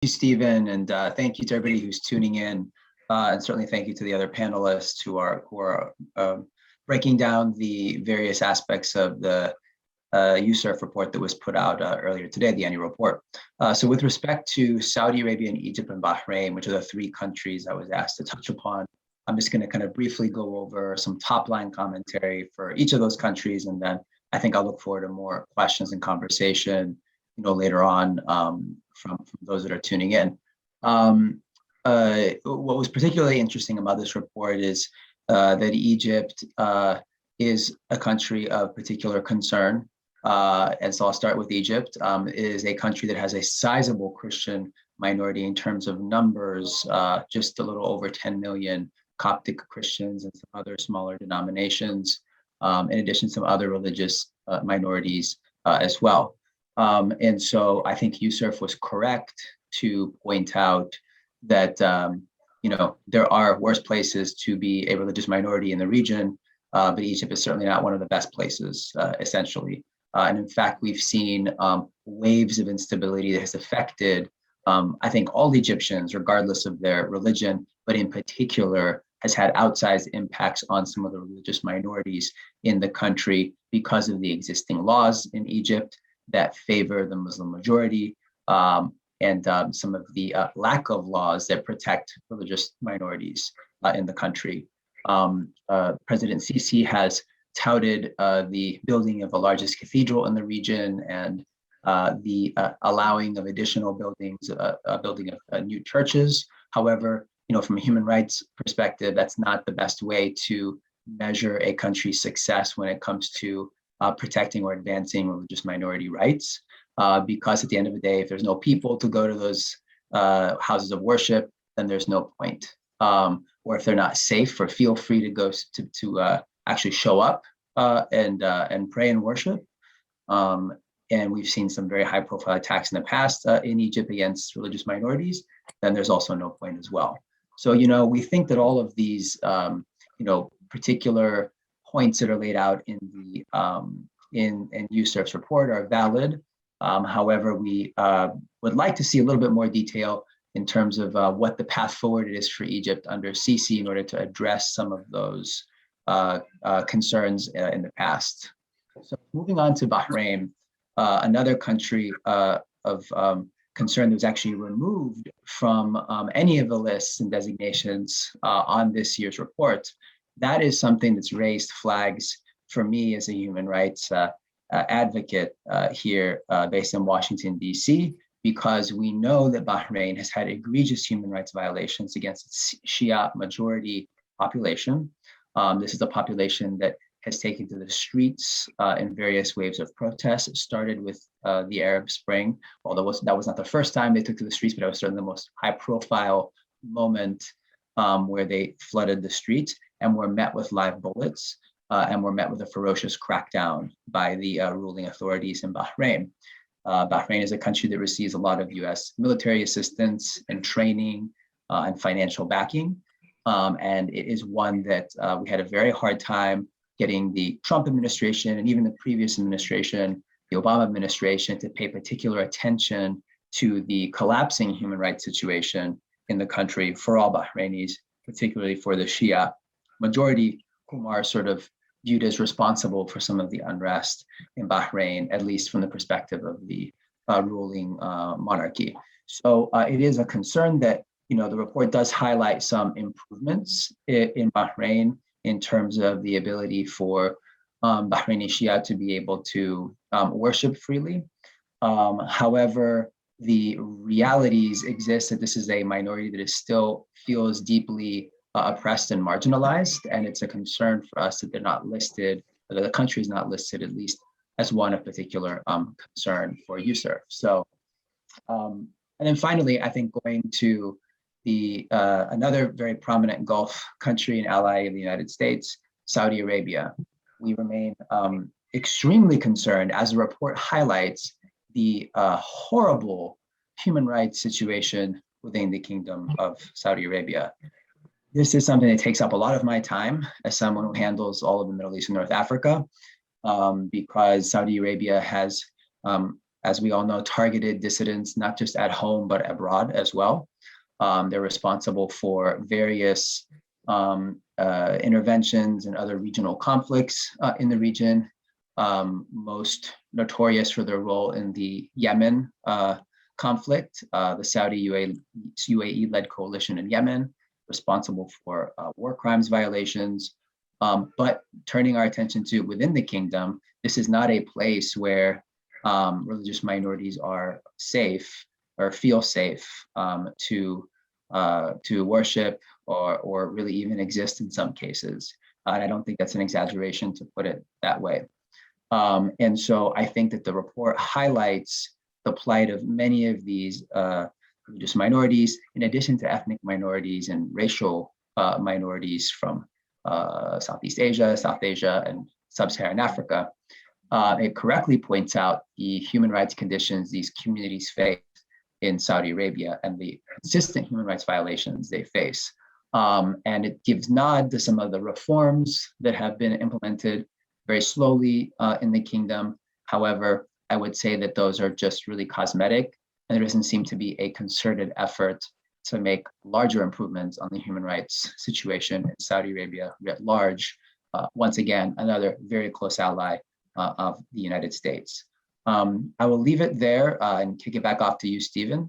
You, Stephen, and thank you to everybody who's tuning in, and certainly thank you to the other panelists who are breaking down the various aspects of the USCIRF report that was put out earlier today, the annual report. So with respect to Saudi Arabia and Egypt and Bahrain, which are the three countries I was asked to touch upon, I'm just going to kind of briefly go over some top line commentary for each of those countries, and then I think I'll look forward to more questions and conversation, later on from those that are tuning in. What was particularly interesting about this report is that Egypt is a country of particular concern. And so I'll start with Egypt. It is a country that has a sizable Christian minority in terms of numbers, just a little over 10 million Coptic Christians and some other smaller denominations, in addition to some other religious minorities as well. And so I think USCIRF was correct to point out that, there are worse places to be a religious minority in the region, but Egypt is certainly not one of the best places, essentially. And in fact, we've seen waves of instability that has affected, I think, all Egyptians, regardless of their religion, but in particular has had outsized impacts on some of the religious minorities in the country because of the existing laws in Egypt that favor the Muslim majority, and some of the lack of laws that protect religious minorities in the country. President Sisi has touted the building of the largest cathedral in the region and the allowing of additional buildings, building of new churches. However, from a human rights perspective, that's not the best way to measure a country's success when it comes to protecting or advancing religious minority rights, because at the end of the day, if there's no people to go to those houses of worship, then there's no point. Or if they're not safe or feel free to go to actually show up and pray and worship. And we've seen some very high profile attacks in the past in Egypt against religious minorities, then there's also no point as well. So, we think that all of these, particular points that are laid out in the in USCIRF's report are valid. However, we would like to see a little bit more detail in terms of what the path forward is for Egypt under Sisi in order to address some of those concerns in the past. So moving on to Bahrain, another country of concern that was actually removed from any of the lists and designations on this year's report. That is something that's raised flags for me as a human rights advocate here based in Washington, D.C., because we know that Bahrain has had egregious human rights violations against its Shia majority population. This is a population that has taken to the streets in various waves of protests. It started with the Arab Spring, although that was not the first time they took to the streets, but it was certainly the most high-profile moment where they flooded the streets and were met with live bullets and were met with a ferocious crackdown by the ruling authorities in Bahrain. Bahrain is a country that receives a lot of U.S. military assistance and training and financial backing. And it is one that we had a very hard time getting the Trump administration and even the previous administration, the Obama administration, to pay particular attention to the collapsing human rights situation in the country for all Bahrainis, particularly for the Shia majority, whom are sort of viewed as responsible for some of the unrest in Bahrain, at least from the perspective of the ruling monarchy. So it is a concern that, the report does highlight some improvements in Bahrain in terms of the ability for Bahraini Shia to be able to worship freely. However, the realities exist that this is a minority that still feels deeply oppressed and marginalized, and it's a concern for us that they're not listed, or that the country is not listed at least as one of particular concern for USCIRF. So, and then finally, I think going to the another very prominent Gulf country and ally of the United States, Saudi Arabia. We remain extremely concerned, as the report highlights, the horrible human rights situation within the Kingdom of Saudi Arabia. This is something that takes up a lot of my time as someone who handles all of the Middle East and North Africa, because Saudi Arabia has as we all know, targeted dissidents, not just at home, but abroad as well. They're responsible for various interventions and other regional conflicts in the region, most notorious for their role in the Yemen conflict, the Saudi UAE-led coalition in Yemen, responsible for war crimes violations. But turning our attention to within the kingdom, this is not a place where religious minorities are safe or feel safe to worship or really even exist in some cases. And I don't think that's an exaggeration to put it that way. And so I think that the report highlights the plight of many of these religious minorities, in addition to ethnic minorities and racial minorities from Southeast Asia, South Asia, and Sub-Saharan Africa. It correctly points out the human rights conditions these communities face in Saudi Arabia and the consistent human rights violations they face. And it gives nod to some of the reforms that have been implemented very slowly in the kingdom. However, I would say that those are just really cosmetic, and there doesn't seem to be a concerted effort to make larger improvements on the human rights situation in Saudi Arabia writ large. Once again, another very close ally of the United States. I will leave it there and kick it back off to you, Stephen,